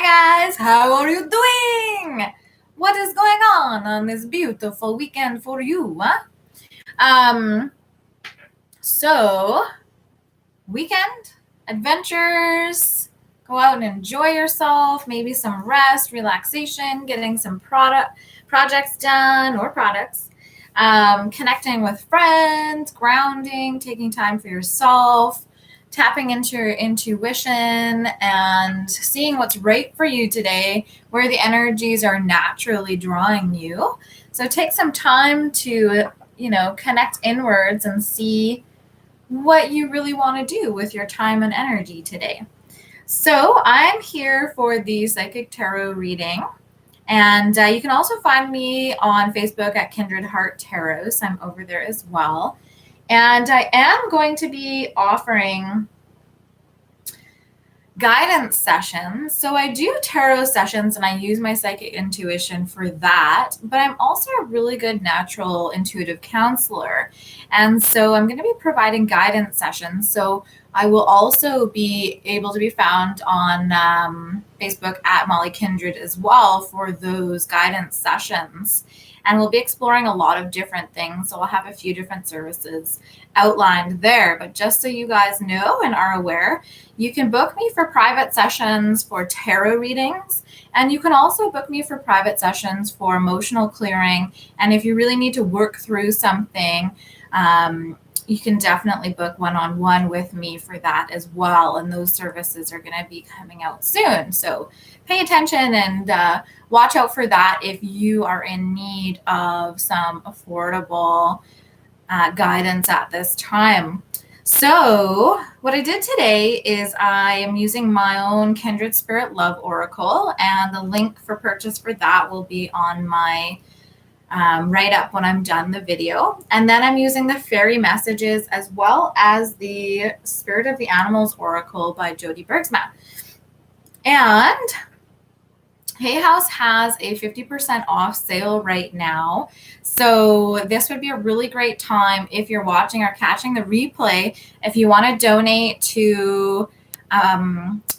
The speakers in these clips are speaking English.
guys, how are you doing? What is going on this beautiful weekend for you, huh? So weekend adventures, go out and enjoy yourself, maybe some rest, relaxation, getting some projects done or products, connecting with friends, grounding, taking time for yourself, tapping into your intuition and seeing what's right for you today, where the energies are naturally drawing you. So take some time to, connect inwards and see what you really want to do with your time and energy today. So I'm here for the Psychic Tarot reading. And you can also find me on Facebook at Kindred Heart Tarot. So I'm over there as well. And I am going to be offering guidance sessions. So I do tarot sessions and I use my psychic intuition for that, but I'm also a really good natural intuitive counselor. And so I'm going to be providing guidance sessions. So I will also be able to be found on Facebook at Mollie Kindred as well for those guidance sessions. And we'll be exploring a lot of different things. So I'll have a few different services outlined there. But just so you guys know and are aware, you can book me for private sessions for tarot readings. And you can also book me for private sessions for emotional clearing. And if you really need to work through something, you can definitely book one-on-one with me for that as well. And those services are going to be coming out soon. So pay attention and watch out for that if you are in need of some affordable guidance at this time. So what I did today is I am using my own Kindred Spirit Love Oracle, and the link for purchase for that will be on my right up when I'm done the video. And then I'm using the fairy messages as well as the Spirit of the Animals Oracle by Jody Bergsma. And Hay House has a 50% off sale right now. So this would be a really great time if you're watching or catching the replay, if you want to donate to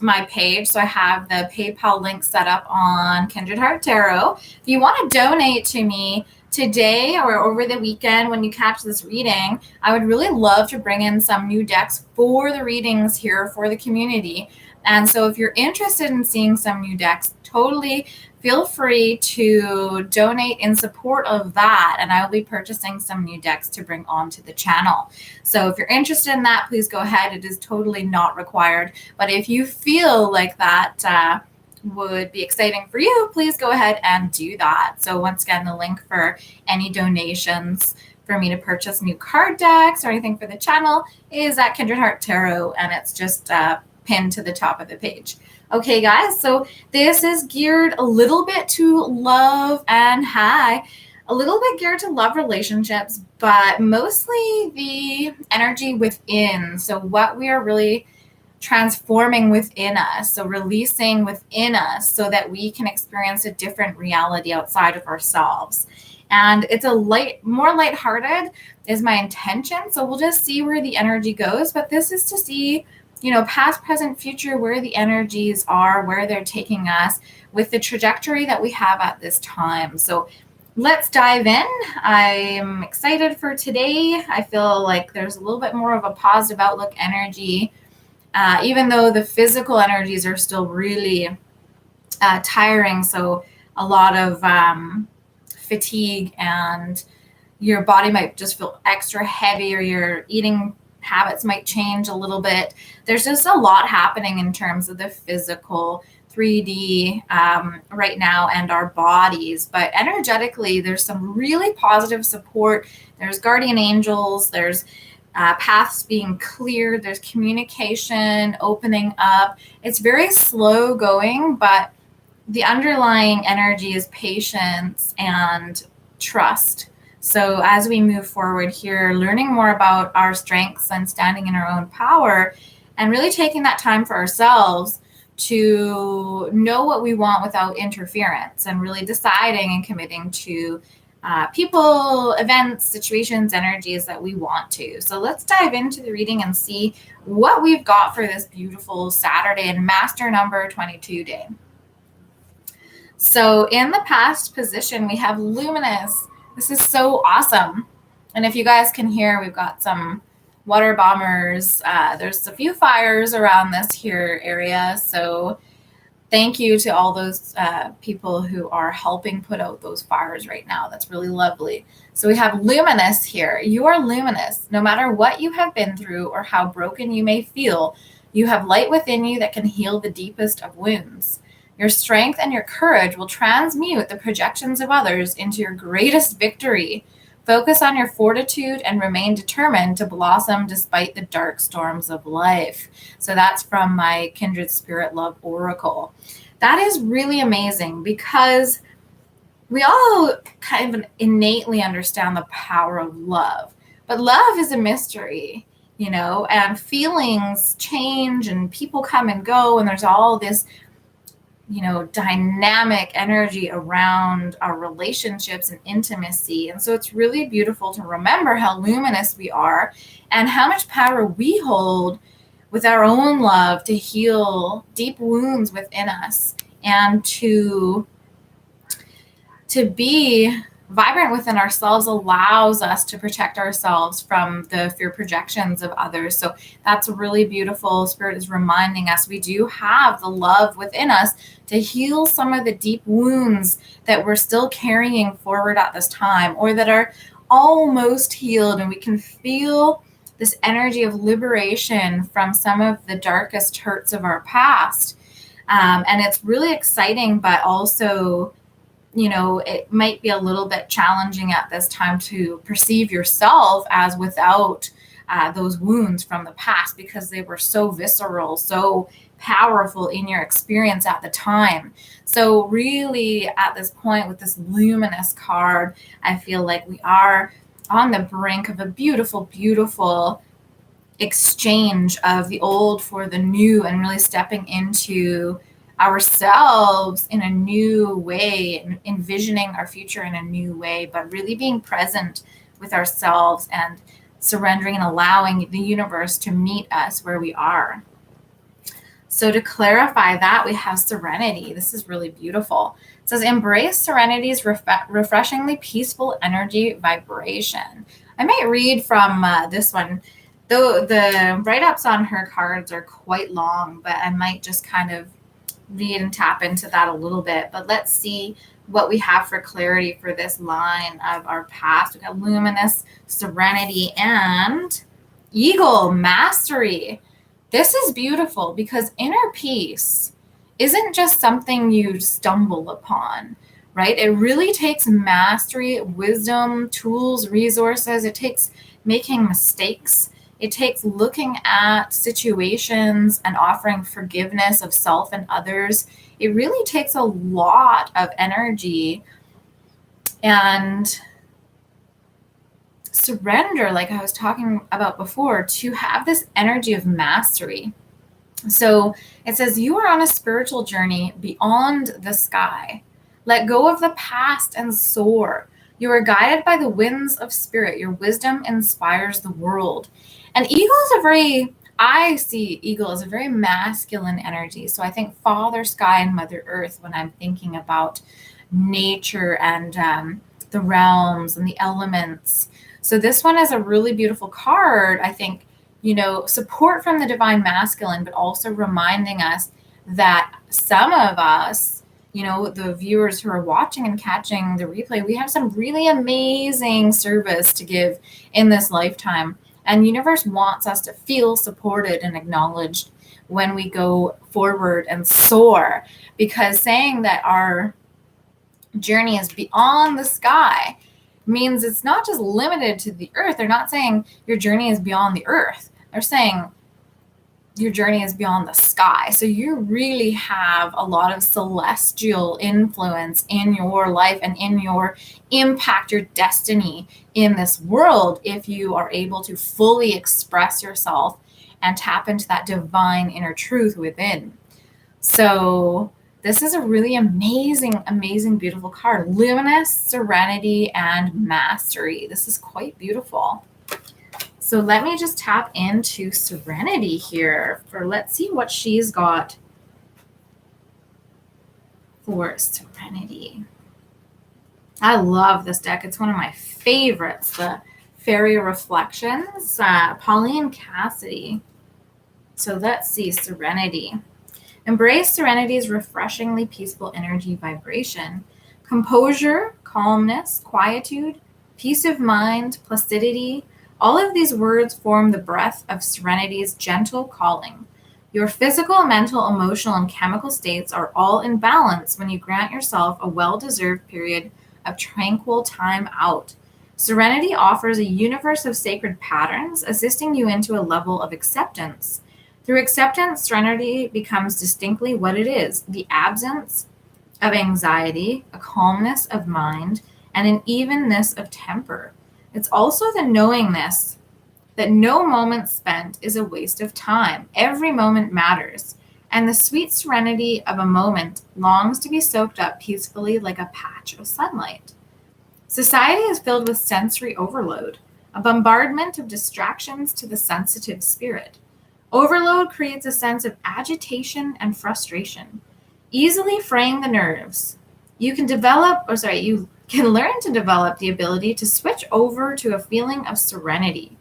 my page. So I have the PayPal link set up on Kindred Heart Tarot. If you want to donate to me today or over the weekend when you catch this reading, I would really love to bring in some new decks for the readings here for the community. And so if you're interested in seeing some new decks, totally feel free to donate in support of that. And I will be purchasing some new decks to bring onto the channel. So if you're interested in that, please go ahead. It is totally not required. But if you feel like that would be exciting for you, please go ahead and do that. So once again, the link for any donations for me to purchase new card decks or anything for the channel is at Kindred Heart Tarot. And it's just pinned to the top of the page. Okay, guys, so this is geared a little bit to love and a little bit geared to love relationships, but mostly the energy within. So what we are really transforming within us, so releasing within us so that we can experience a different reality outside of ourselves. And it's more lighthearted is my intention. So we'll just see where the energy goes, but this is to see past, present, future, where the energies are, where they're taking us with the trajectory that we have at this time. So let's dive in. I'm excited for today. I feel like there's a little bit more of a positive outlook energy, even though the physical energies are still really tiring. So a lot of fatigue, and your body might just feel extra heavy, or your eating habits might change a little bit. There's just a lot happening in terms of the physical 3D right now and our bodies, but energetically there's some really positive support. There's guardian angels, there's paths being cleared, there's communication opening up. It's very slow going, but the underlying energy is patience and trust. So as we move forward here, learning more about our strengths and standing in our own power, and really taking that time for ourselves to know what we want without interference, and really deciding and committing to people, events, situations, energies that we want to. So let's dive into the reading and see what we've got for this beautiful Saturday and master number 22 day. So in the past position, we have luminous. This is so awesome. And if you guys can hear, we've got some water bombers. There's a few fires around this here area. So thank you to all those people who are helping put out those fires right now. That's really lovely. So we have luminous here. You are luminous. No matter what you have been through or how broken you may feel, you have light within you that can heal the deepest of wounds. Your strength and your courage will transmute the projections of others into your greatest victory. Focus on your fortitude and remain determined to blossom despite the dark storms of life. So that's from my Kindred Spirit Love Oracle. That is really amazing because we all kind of innately understand the power of love, but love is a mystery, and feelings change and people come and go, and there's all this dynamic energy around our relationships and intimacy. And so it's really beautiful to remember how luminous we are and how much power we hold with our own love to heal deep wounds within us and to be vibrant within ourselves allows us to protect ourselves from the fear projections of others. So that's really beautiful. Spirit is reminding us we do have the love within us to heal some of the deep wounds that we're still carrying forward at this time, or that are almost healed, and we can feel this energy of liberation from some of the darkest hurts of our past. And it's really exciting, but also it might be a little bit challenging at this time to perceive yourself as without those wounds from the past, because they were so visceral, so powerful in your experience at the time. So really at this point with this luminous card, I feel like we are on the brink of a beautiful, beautiful exchange of the old for the new, and really stepping into ourselves in a new way, envisioning our future in a new way, but really being present with ourselves and surrendering and allowing the universe to meet us where we are. So to clarify that, we have serenity. This is really beautiful. It says, embrace serenity's refreshingly peaceful energy vibration. I might read from this one. Though the write-ups on her cards are quite long, but I might just kind of read and tap into that a little bit. But let's see what we have for clarity for this line of our past. We've got luminous, serenity, and eagle, mastery. This is beautiful because inner peace isn't just something you stumble upon, right? It really takes mastery, wisdom, tools, resources. It takes making mistakes. It takes looking at situations and offering forgiveness of self and others. It really takes a lot of energy and surrender, like I was talking about before, to have this energy of mastery. So it says, you are on a spiritual journey beyond the sky. Let go of the past and soar. You are guided by the winds of spirit. Your wisdom inspires the world. And eagle is I see eagle as a very masculine energy. So I think Father Sky and Mother Earth when I'm thinking about nature and the realms and the elements. So this one is a really beautiful card. I think, support from the divine masculine, but also reminding us that some of us, the viewers who are watching and catching the replay, we have some really amazing service to give in this lifetime. And universe wants us to feel supported and acknowledged when we go forward and soar, because saying that our journey is beyond the sky means it's not just limited to the earth. They're not saying your journey is beyond the earth. They're saying your journey is beyond the sky. So you really have a lot of celestial influence in your life and in your impact, your destiny in this world, if you are able to fully express yourself and tap into that divine inner truth within. So this is a really amazing, amazing, beautiful card. Luminous, serenity, and mastery. This is quite beautiful. So let me just tap into serenity here let's see what she's got for Serenity. I love this deck. It's one of my favorites, the Fairy Reflections, Pauline Cassidy. So let's see, Serenity. Embrace Serenity's refreshingly peaceful energy vibration. Composure, calmness, quietude, peace of mind, placidity, all of these words form the breath of Serenity's gentle calling. Your physical, mental, emotional, and chemical states are all in balance when you grant yourself a well-deserved period of tranquil time out. Serenity offers a universe of sacred patterns, assisting you into a level of acceptance. Through acceptance, Serenity becomes distinctly what it is: the absence of anxiety, a calmness of mind, and an evenness of temper. It's also the knowingness that no moment spent is a waste of time. Every moment matters, and the sweet serenity of a moment longs to be soaked up peacefully like a patch of sunlight. Society is filled with sensory overload, a bombardment of distractions to the sensitive spirit. Overload creates a sense of agitation and frustration, easily fraying the nerves. You can learn to develop the ability to switch over to a feeling of serenity.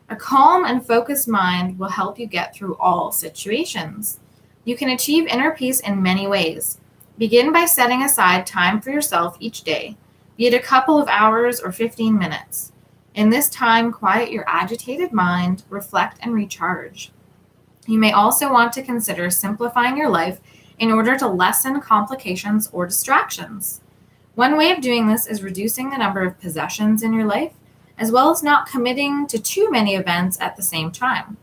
A calm and focused mind will help you get through all situations. You can achieve inner peace in many ways. Begin by setting aside time for yourself each day, be it a couple of hours or 15 minutes. In this time, quiet your agitated mind, reflect, and recharge. You may also want to consider simplifying your life in order to lessen complications or distractions. One way of doing this is reducing the number of possessions in your life, as well as not committing to too many events at the same time.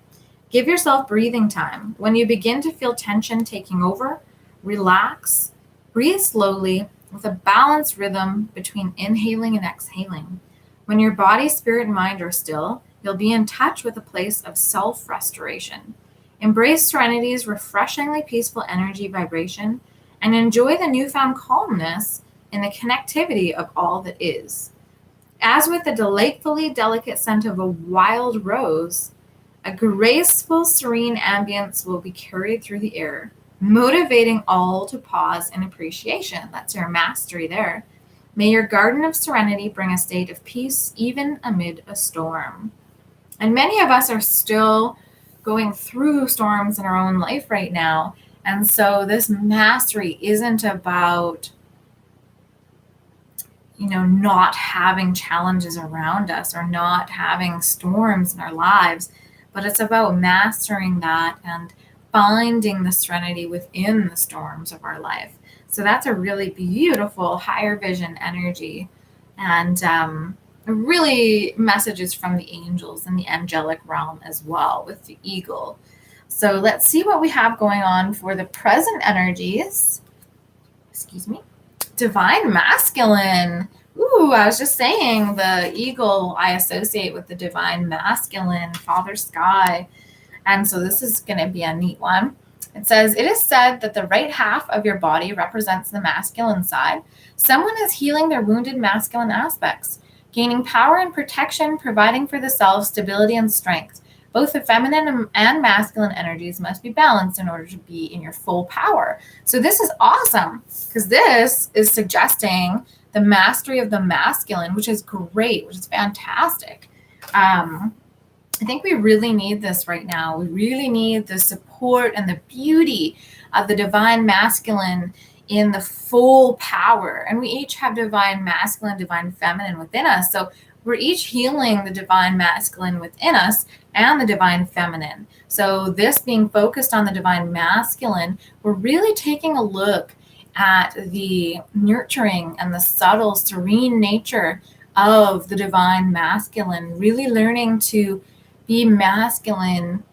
Give yourself breathing time. When you begin to feel tension taking over, relax, breathe slowly with a balanced rhythm between inhaling and exhaling. When your body, spirit, and mind are still, you'll be in touch with a place of self-restoration. Embrace Serenity's refreshingly peaceful energy vibration and enjoy the newfound calmness in the connectivity of all that is. As with the delightfully delicate scent of a wild rose, a graceful, serene ambience will be carried through the air, motivating all to pause in appreciation. That's your mastery there. May your garden of serenity bring a state of peace even amid a storm. And many of us are still going through storms in our own life right now. And so this mastery isn't about, not having challenges around us or not having storms in our lives, but it's about mastering that and finding the serenity within the storms of our life. So that's a really beautiful higher vision energy, and really messages from the angels and the angelic realm as well with the eagle. So let's see what we have going on for the present energies. Divine masculine. Ooh, I was just saying the eagle I associate with the divine masculine, Father Sky. And so this is going to be a neat one. It says, it is said that the right half of your body represents the masculine side. Someone is healing their wounded masculine aspects, gaining power and protection, providing for the self stability and strength. Both the feminine and masculine energies must be balanced in order to be in your full power. So this is awesome because this is suggesting the mastery of the masculine, which is great, which is fantastic. I think we really need this right now. We really need the support and the beauty of the divine masculine in the full power. And we each have divine masculine, divine feminine within us. So we're each healing the divine masculine within us and the divine feminine. So this being focused on the divine masculine, we're really taking a look at the nurturing and the subtle, serene nature of the divine masculine, really learning to be masculine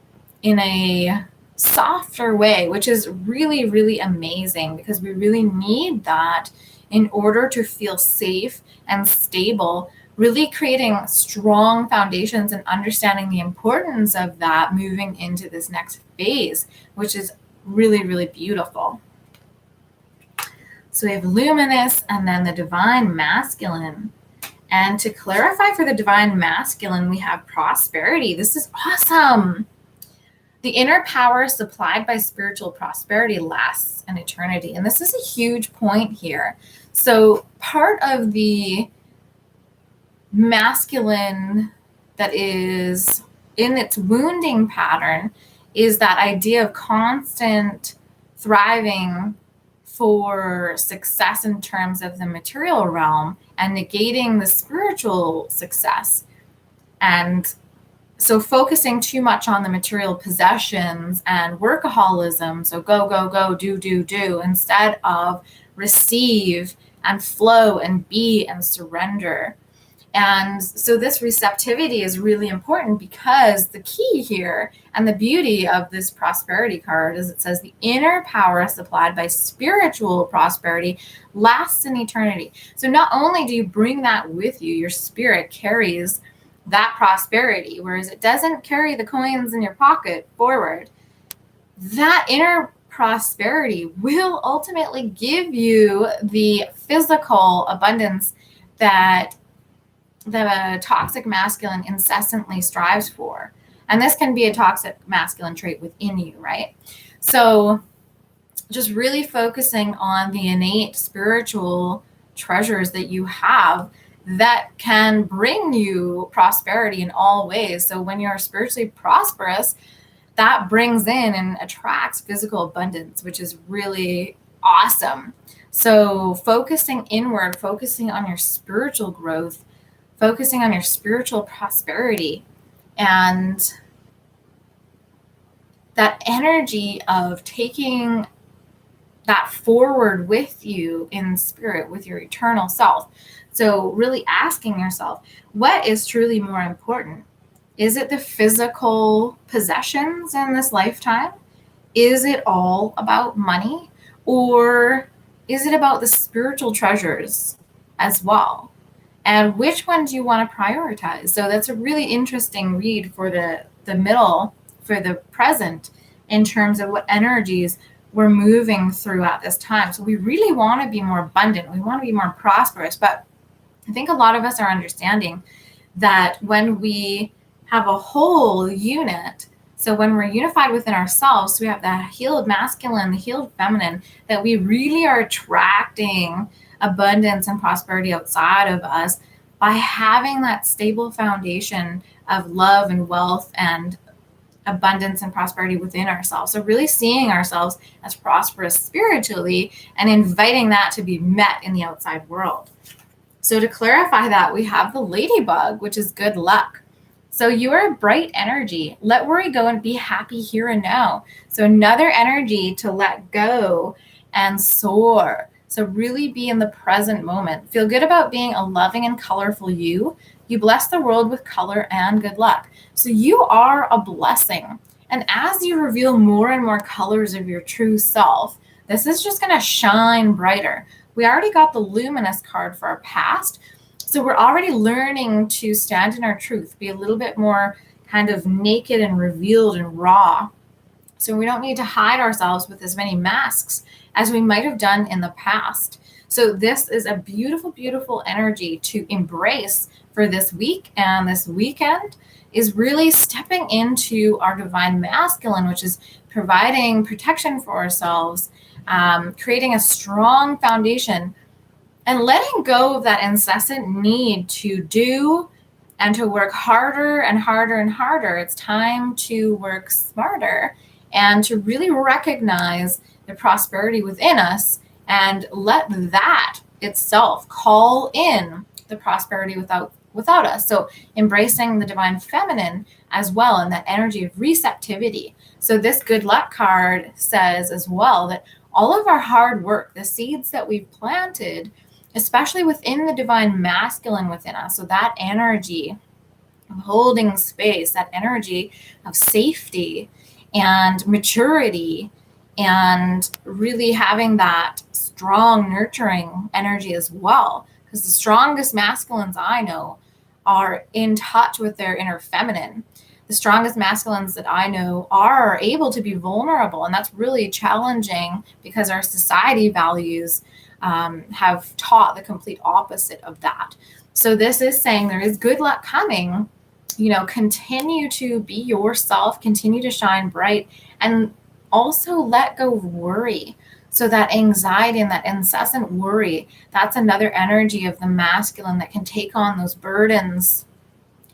in a softer way, which is really, really amazing because we really need that in order to feel safe and stable, really creating strong foundations and understanding the importance of that moving into this next phase, which is really, really beautiful. So we have luminous and then the divine masculine. And to clarify for the divine masculine, we have prosperity. This is awesome. The inner power supplied by spiritual prosperity lasts an eternity. And this is a huge point here. So part of the masculine that is in its wounding pattern is that idea of constant thriving for success in terms of the material realm and negating the spiritual success. And so focusing too much on the material possessions and workaholism, so go, go, go, do, instead of receive and flow and be and surrender. And so this receptivity is really important, because the key here and the beauty of this prosperity card is it says the inner power supplied by spiritual prosperity lasts in eternity. So not only do you bring that with you, your spirit carries that prosperity, whereas it doesn't carry the coins in your pocket forward. That inner prosperity will ultimately give you the physical abundance that the toxic masculine incessantly strives for. And this can be a toxic masculine trait within you, right? So just really focusing on the innate spiritual treasures that you have that can bring you prosperity in all ways. So when you're spiritually prosperous, that brings in and attracts physical abundance, which is really awesome. So focusing inward, focusing on your spiritual growth, focusing on your spiritual prosperity, and that energy of taking that forward with you in spirit, with your eternal self. So really asking yourself, what is truly more important? Is it the physical possessions in this lifetime? Is it all about money? Or is it about the spiritual treasures as well? And which one do you want to prioritize? So that's a really interesting read for the middle, for the present, in terms of what energies we're moving through at this time. So we really want to be more abundant. We want to be more prosperous. But I think a lot of us are understanding that when we have a whole unit, so when we're unified within ourselves, so we have the healed masculine, the healed feminine, that we really are attracting abundance and prosperity outside of us by having that stable foundation of love and wealth and abundance and prosperity within ourselves. So really seeing ourselves as prosperous spiritually and inviting that to be met in the outside world. So to clarify that, we have the ladybug, which is good luck. So you are a bright energy. Let worry go and be happy here and now. So another energy to let go and soar. So really be in the present moment. Feel good about being a loving and colorful you. You bless the world with color and good luck. So you are a blessing. And as you reveal more and more colors of your true self, this is just going to shine brighter. We already got the luminous card for our past. So we're already learning to stand in our truth, be a little bit more kind of naked and revealed and raw. So we don't need to hide ourselves with as many masks as we might have done in the past. So this is a beautiful, beautiful energy to embrace for this week and this weekend, is really stepping into our divine masculine, which is providing protection for ourselves, creating a strong foundation, and letting go of that incessant need to do and to work harder and harder and harder. It's time to work smarter and to really recognize the prosperity within us and let that itself call in the prosperity without us. So embracing the divine feminine as well, and that energy of receptivity. So this good luck card says as well that all of our hard work, the seeds that we've planted, especially within the divine masculine within us, so that energy of holding space, that energy of safety and maturity, and really having that strong nurturing energy as well. Because the strongest masculines I know are in touch with their inner feminine. The strongest masculines that I know are able to be vulnerable. And that's really challenging because our society values have taught the complete opposite of that. So this is saying there is good luck coming, continue to be yourself, continue to shine bright, and also let go of worry. So that anxiety and that incessant worry, that's another energy of the masculine that can take on those burdens.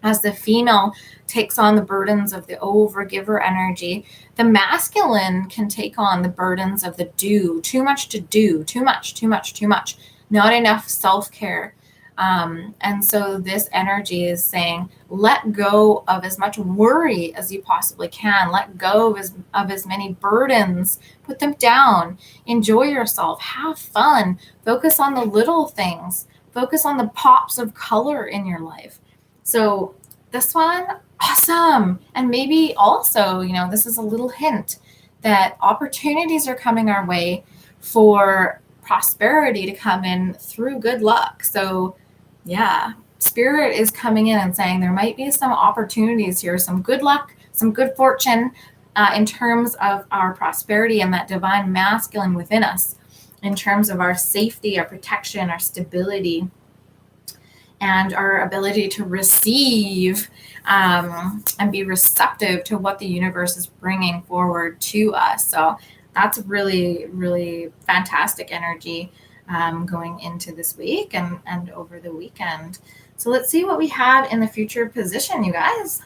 As the female takes on the burdens of the overgiver energy, the masculine can take on the burdens of the do, too much to do, too much, not enough self-care. And so this energy is saying, let go of as much worry as you possibly can. Let go of as many burdens. Put them down. Enjoy yourself. Have fun. Focus on the little things. Focus on the pops of color in your life. So this one, awesome. And maybe also, this is a little hint that opportunities are coming our way for prosperity to come in through good luck. So yeah, Spirit is coming in and saying there might be some opportunities here, some good luck, some good fortune in terms of our prosperity and that divine masculine within us, in terms of our safety, our protection, our stability, and our ability to receive and be receptive to what the universe is bringing forward to us. So that's really, really fantastic energy going into this week and over the weekend. So let's see what we have in the future position, you guys.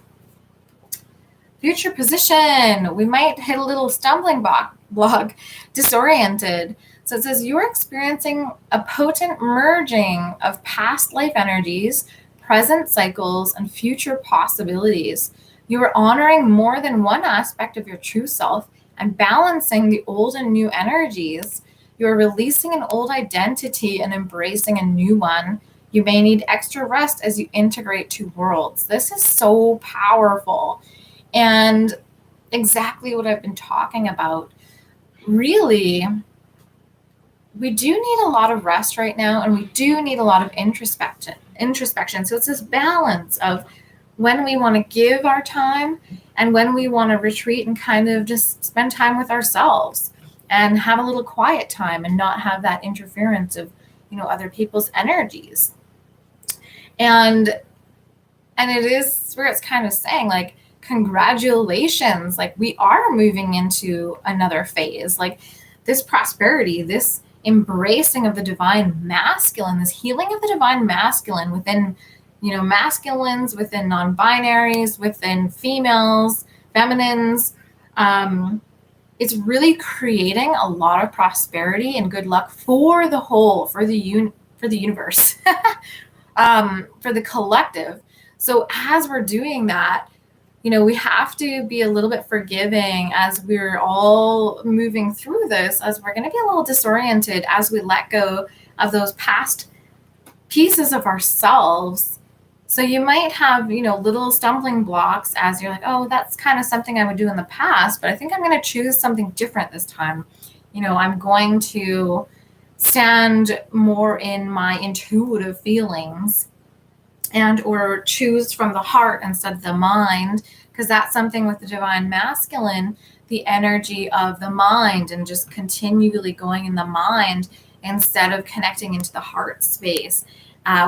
Future position, we might hit a little stumbling block, disoriented. So it says you're experiencing a potent merging of past life energies, present cycles, and future possibilities. You are honoring more than one aspect of your true self and balancing the old and new energies. You're releasing an old identity and embracing a new one. You may need extra rest as you integrate two worlds. This is so powerful. And exactly what I've been talking about. Really, we do need a lot of rest right now, and we do need a lot of introspection. So it's this balance of when we want to give our time and when we want to retreat and kind of just spend time with ourselves and have a little quiet time and not have that interference of, other people's energies. And it is where it's kind of saying, like, congratulations, like, we are moving into another phase. Like, this prosperity, this embracing of the divine masculine, this healing of the divine masculine within, masculines, within non-binaries, within females, feminines, it's really creating a lot of prosperity and good luck for the whole, for the universe, for the collective. So as we're doing that, we have to be a little bit forgiving as we're all moving through this, as we're going to be a little disoriented as we let go of those past pieces of ourselves. So you might have, little stumbling blocks as you're like, oh, that's kind of something I would do in the past, but I think I'm going to choose something different this time. I'm going to stand more in my intuitive feelings and or choose from the heart instead of the mind, because that's something with the divine masculine, the energy of the mind and just continually going in the mind instead of connecting into the heart space.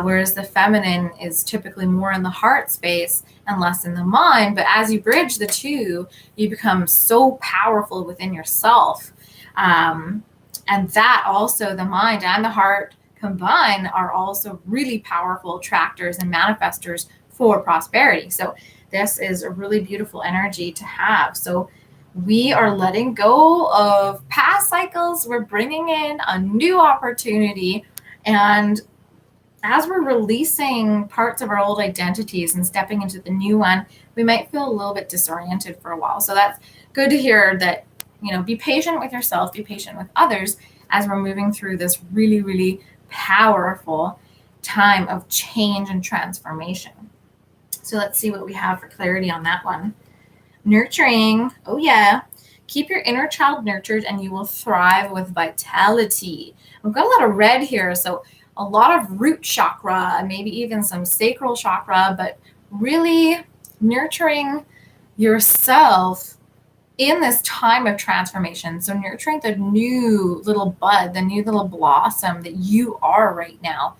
Whereas the feminine is typically more in the heart space and less in the mind. But as you bridge the two, you become so powerful within yourself. And that also, the mind and the heart combined, are also really powerful attractors and manifestors for prosperity. So this is a really beautiful energy to have. So we are letting go of past cycles. We're bringing in a new opportunity. And as we're releasing parts of our old identities and stepping into the new one, we might feel a little bit disoriented for a while. So that's good to hear that, be patient with yourself, be patient with others as we're moving through this really, really powerful time of change and transformation. So let's see what we have for clarity on that one. Nurturing. Oh yeah. Keep your inner child nurtured and you will thrive with vitality. We've got a lot of red here. So a lot of root chakra, maybe even some sacral chakra, but really nurturing yourself in this time of transformation. So nurturing the new little bud, the new little blossom that you are right now,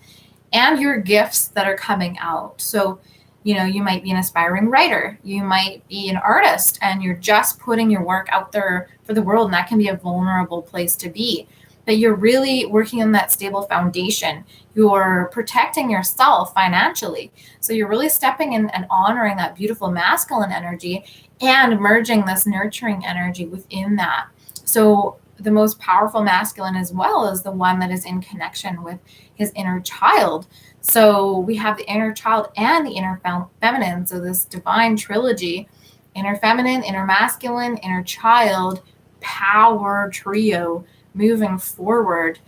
and your gifts that are coming out. So You might be an aspiring writer. You might be an artist and you're just putting your work out there for the world. And that can be a vulnerable place to be. But you're really working on that stable foundation. You're protecting yourself financially. So you're really stepping in and honoring that beautiful masculine energy and merging this nurturing energy within that. So the most powerful masculine as well is the one that is in connection with his inner child. So we have the inner child and the inner feminine. So this divine trilogy, inner feminine, inner masculine, inner child, power trio moving forward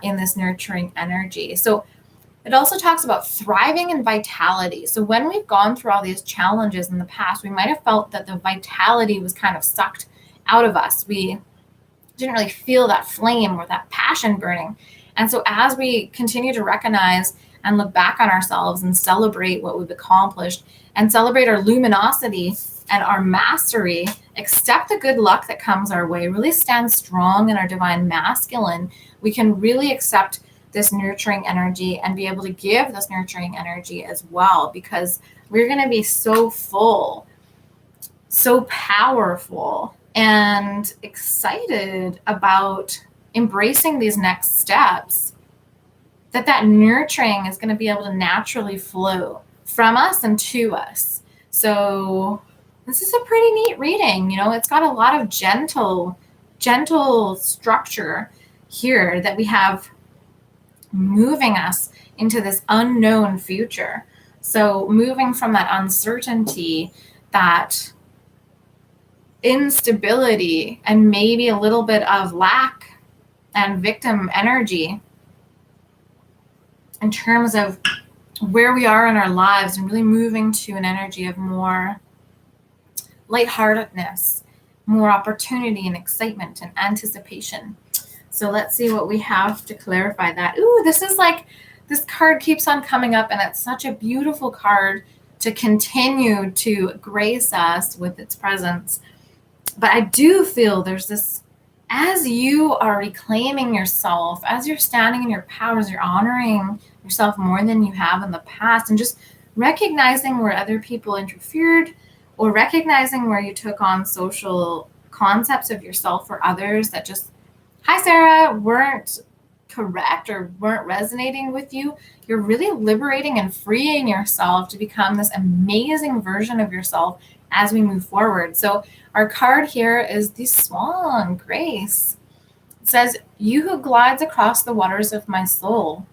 in this nurturing energy. So it also talks about thriving and vitality. So when we've gone through all these challenges in the past, we might have felt that the vitality was kind of sucked out of us. We didn't really feel that flame or that passion burning. And so as we continue to recognize and look back on ourselves and celebrate what we've accomplished and celebrate our luminosity and our mastery, accept the good luck that comes our way, really stand strong in our divine masculine, we can really accept this nurturing energy and be able to give this nurturing energy as well, because we're going to be so full, so powerful, and excited about embracing these next steps, that nurturing is going to be able to naturally flow from us and to us. So this is a pretty neat reading. It's got a lot of gentle structure here that we have moving us into this unknown future. So moving from that uncertainty, that instability, and maybe a little bit of lack and victim energy in terms of where we are in our lives, and really moving to an energy of more lightheartedness, more opportunity and excitement and anticipation. So let's see what we have to clarify that. Ooh, this card keeps on coming up, and it's such a beautiful card to continue to grace us with its presence. But I do feel there's this, as you are reclaiming yourself, as you're standing in your powers, you're honoring yourself more than you have in the past, and just recognizing where other people interfered, or recognizing where you took on social concepts of yourself or others that just, hi Sarah, weren't correct or weren't resonating with you. You're really liberating and freeing yourself to become this amazing version of yourself as we move forward. So our card here is the Swan, Grace. It says, you who glides across the waters of my soul,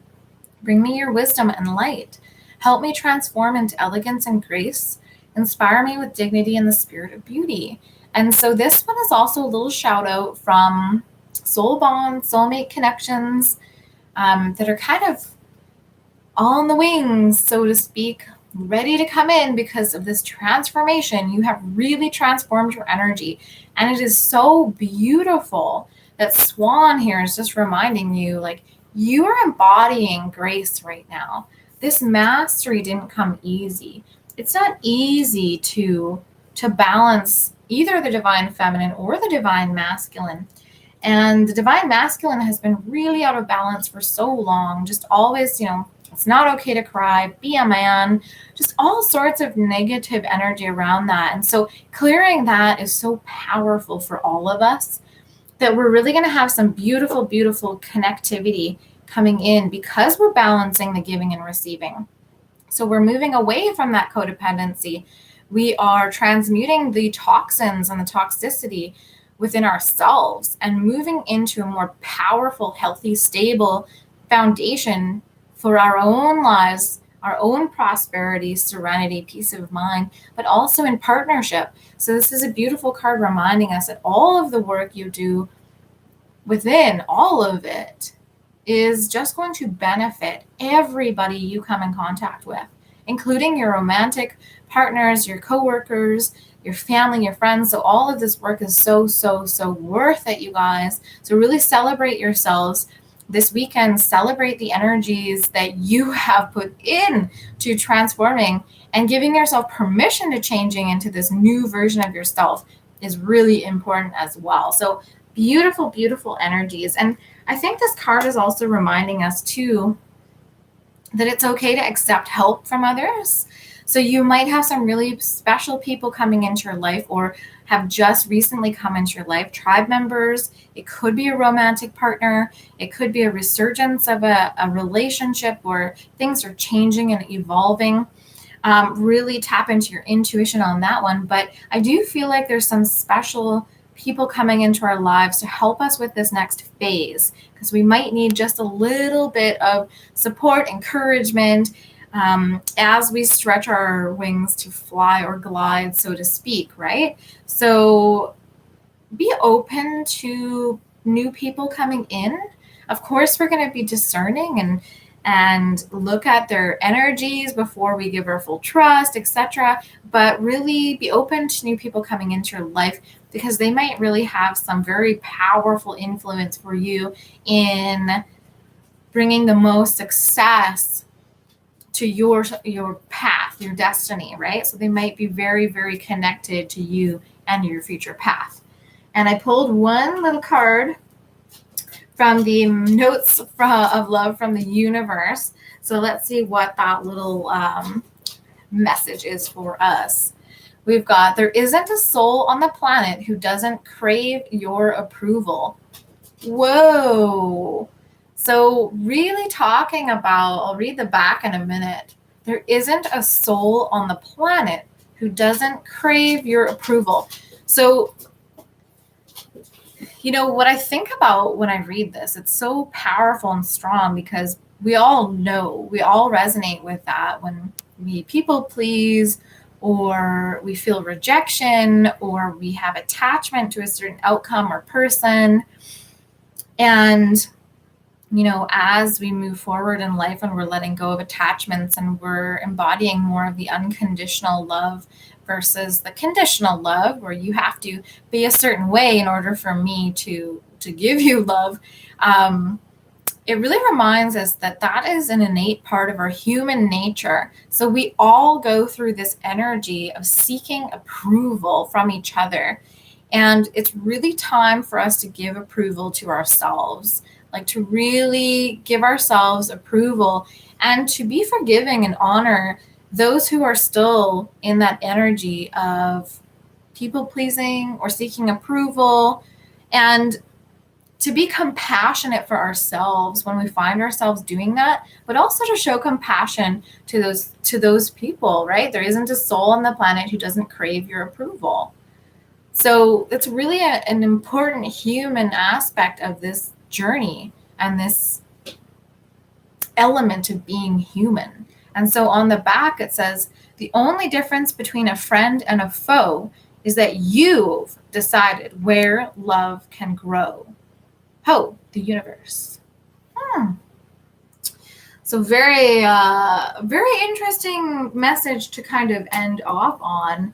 bring me your wisdom and light. Help me transform into elegance and grace. Inspire me with dignity and the spirit of beauty. And so this one is also a little shout out from soul bonds, soulmate connections that are kind of on the wings, so to speak, ready to come in because of this transformation. You have really transformed your energy. And it is so beautiful that Swan here is just reminding you, like, you are embodying grace right now. This mastery didn't come easy. It's not easy to balance either the divine feminine or the divine masculine. And the divine masculine has been really out of balance for so long, just always, it's not okay to cry, be a man, just all sorts of negative energy around that. And so clearing that is so powerful for all of us, that we're really going to have some beautiful, beautiful connectivity coming in because we're balancing the giving and receiving. So we're moving away from that codependency. We are transmuting the toxins and the toxicity within ourselves and moving into a more powerful, healthy, stable foundation for our own lives, our own prosperity, serenity, peace of mind, but also in partnership. So this is a beautiful card reminding us that all of the work you do within all of it is just going to benefit everybody you come in contact with, including your romantic partners, your coworkers, your family, your friends. So all of this work is so, so, so worth it, you guys. So really celebrate yourselves this weekend. Celebrate the energies that you have put in to transforming, and giving yourself permission to changing into this new version of yourself is really important as well. So beautiful, beautiful energies. And I think this card is also reminding us too that it's okay to accept help from others. So you might have some really special people coming into your life, or have just recently come into your life, tribe members. It could be a romantic partner. It could be a resurgence of a relationship where things are changing and evolving. Really tap into your intuition on that one. But I do feel like there's some special people coming into our lives to help us with this next phase, because we might need just a little bit of support, encouragement, as we stretch our wings to fly or glide, so to speak, right? So be open to new people coming in. Of course, we're going to be discerning and look at their energies before we give our full trust, etc. But really be open to new people coming into your life, because they might really have some very powerful influence for you in bringing the most success to your path, your destiny, right? So they might be very, very connected to you and your future path. And I pulled one little card from the notes of love from the universe. So let's see what that little message is for us. We've got, there isn't a soul on the planet who doesn't crave your approval. Whoa. So really talking about, I'll read the back in a minute. There isn't a soul on the planet who doesn't crave your approval. So, you know, what I think about when I read this, it's so powerful and strong, because we all know, we all resonate with that when we people please, or we feel rejection, or we have attachment to a certain outcome or person. And, you know, as we move forward in life and we're letting go of attachments and we're embodying more of the unconditional love versus the conditional love, where you have to be a certain way in order for me to give you love, it really reminds us that that is an innate part of our human nature. So we all go through this energy of seeking approval from each other. And it's really time for us to give approval to ourselves, like to really give ourselves approval and to be forgiving and honor those who are still in that energy of people pleasing or seeking approval, and to be compassionate for ourselves when we find ourselves doing that, but also to show compassion to those people, right? There isn't a soul on the planet who doesn't crave your approval. So it's really an important human aspect of this journey and this element of being human. And so on the back, it says, the only difference between a friend and a foe is that you've decided where love can grow. Ho, the universe. So very, very interesting message to kind of end off on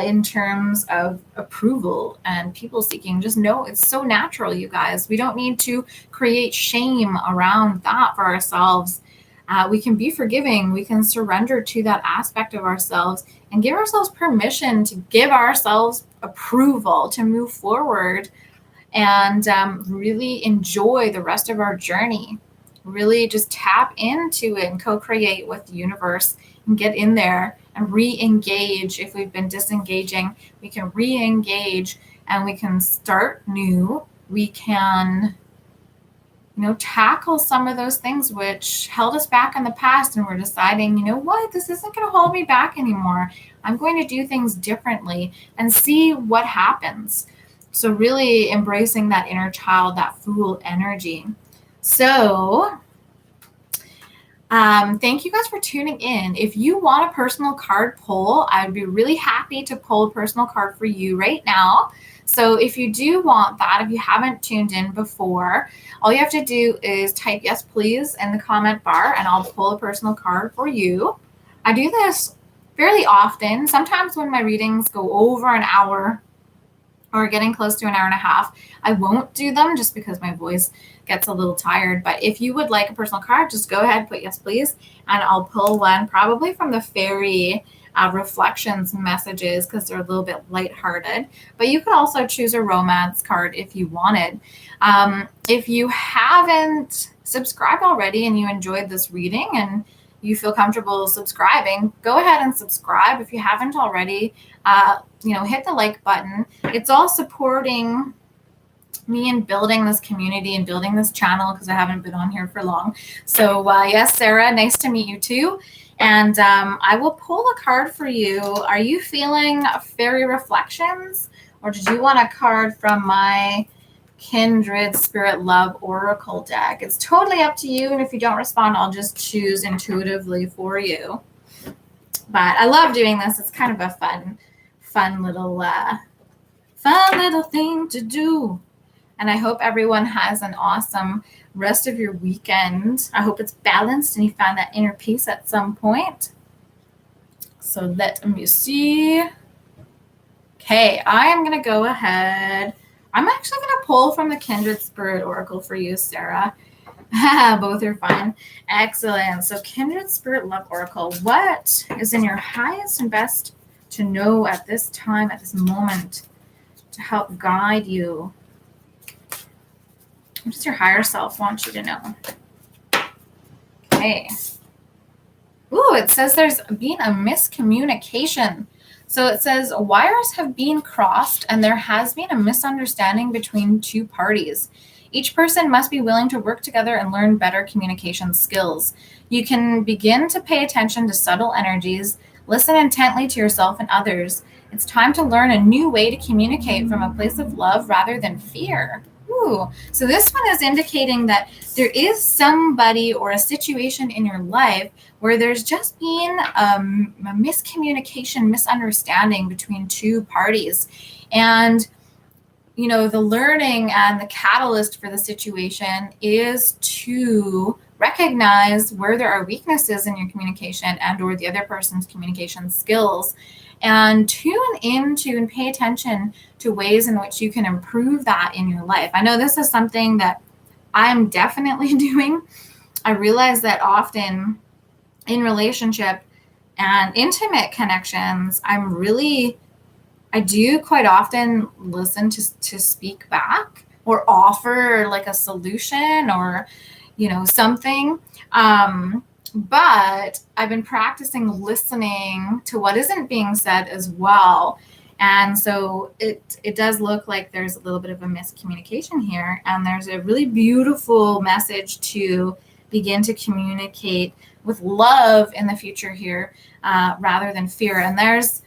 in terms of approval and people seeking. Just know it's so natural, you guys. We don't need to create shame around that for ourselves. We can be forgiving. We can surrender to that aspect of ourselves and give ourselves permission to give ourselves approval to move forward and really enjoy the rest of our journey. Really just tap into it and co-create with the universe and get in there and re-engage. If we've been disengaging, we can re-engage and we can start new. We can, you know, tackle some of those things which held us back in the past, and we're deciding, you know what, this isn't going to hold me back anymore. I'm going to do things differently and see what happens. So really embracing that inner child, that fool energy. So thank you guys for tuning in. If you want a personal card pull, I would be really happy to pull a personal card for you right now. So if you do want that, if you haven't tuned in before, all you have to do is type yes, please in the comment bar, and I'll pull a personal card for you. I do this fairly often. Sometimes when my readings go over an hour or getting close to an hour and a half, I won't do them just because my voice gets a little tired. But if you would like a personal card, just go ahead, put yes, please, and I'll pull one probably from the fairy reflections messages, because they're a little bit lighthearted. But you could also choose a romance card if you wanted. If you haven't subscribed already and you enjoyed this reading and you feel comfortable subscribing, go ahead and subscribe if you haven't already. Hit the like button. It's all supporting me in building this community and building this channel because I haven't been on here for long. So yes, Sarah, nice to meet you too. And I will pull a card for you. Are you feeling fairy reflections, or did you want a card from my Kindred Spirit Love Oracle deck? It's totally up to you. And if you don't respond, I'll just choose intuitively for you. But I love doing this. It's kind of a fun little thing to do. And I hope everyone has an awesome rest of your weekend. I hope it's balanced and you found that inner peace at some point. So let me see. Okay, I am going to go ahead. I'm actually going to pull from the Kindred Spirit Oracle for you, Sarah. Both are fine. Excellent. So Kindred Spirit Love Oracle, what is in your highest and best to know at this time, at this moment, to help guide you? What does your higher self want you to know? Okay. Ooh, it says there's been a miscommunication. So it says wires have been crossed and there has been a misunderstanding between two parties. Each person must be willing to work together and learn better communication skills. You can begin to pay attention to subtle energies, listen intently to yourself and others. It's time to learn a new way to communicate from a place of love rather than fear. Ooh, so this one is indicating that there is somebody or a situation in your life where there's just been a miscommunication, misunderstanding between two parties. And, the learning and the catalyst for the situation is to recognize where there are weaknesses in your communication and or the other person's communication skills, and tune into and pay attention to ways in which you can improve that in your life. I know this is something that I'm definitely doing. I realize that often in relationship and intimate connections, I do quite often listen to speak back or offer like a solution or, something. But I've been practicing listening to what isn't being said as well. And so it does look like there's a little bit of a miscommunication here. And there's a really beautiful message to begin to communicate with love in the future here, rather than fear. And there's,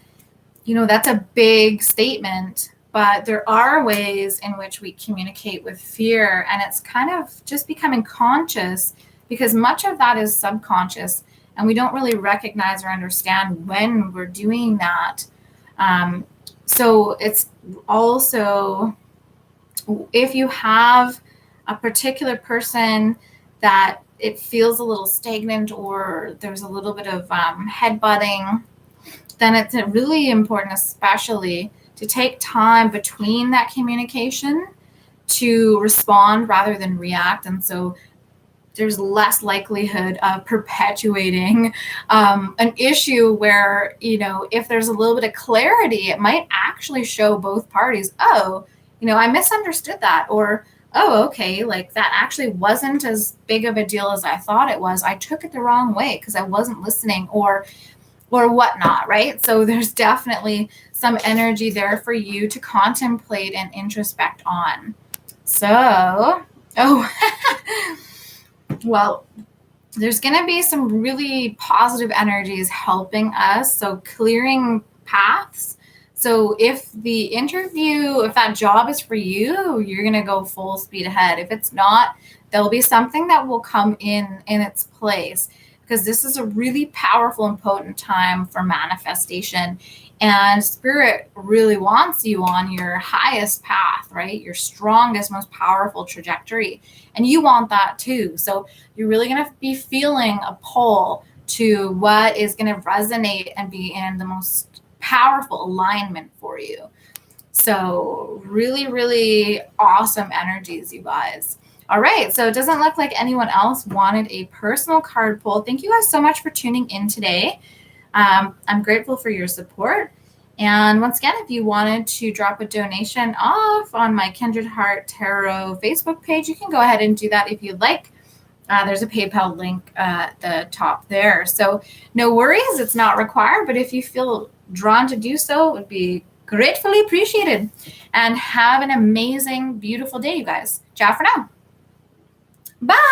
that's a big statement, but there are ways in which we communicate with fear. And it's kind of just becoming conscious, because much of that is subconscious and we don't really recognize or understand when we're doing that. So it's also, if you have a particular person that it feels a little stagnant or there's a little bit of headbutting, then it's really important, especially to take time between that communication to respond rather than react. And so there's less likelihood of perpetuating an issue where, if there's a little bit of clarity, it might actually show both parties, I misunderstood that, or, okay, like that actually wasn't as big of a deal as I thought it was. I took it the wrong way because I wasn't listening or whatnot, right? So there's definitely some energy there for you to contemplate and introspect on. So, well, there's going to be some really positive energies helping us. So clearing paths. So if that job is for you, you're going to go full speed ahead. If it's not, there'll be something that will come in its place, because this is a really powerful and potent time for manifestation. And Spirit really wants you on your highest path, right? Your strongest, most powerful trajectory. And you want that too. So you're really going to be feeling a pull to what is going to resonate and be in the most powerful alignment for you. So really, really awesome energies, you guys. All right, so it doesn't look like anyone else wanted a personal card pull. Thank you guys so much for tuning in today. I'm grateful for your support. And once again, if you wanted to drop a donation off on my Kindred Heart Tarot Facebook page, you can go ahead and do that if you'd like. There's a PayPal link at the top there. So no worries, it's not required, but if you feel drawn to do so, it would be gratefully appreciated. And have an amazing, beautiful day, you guys. Ciao for now. Bye.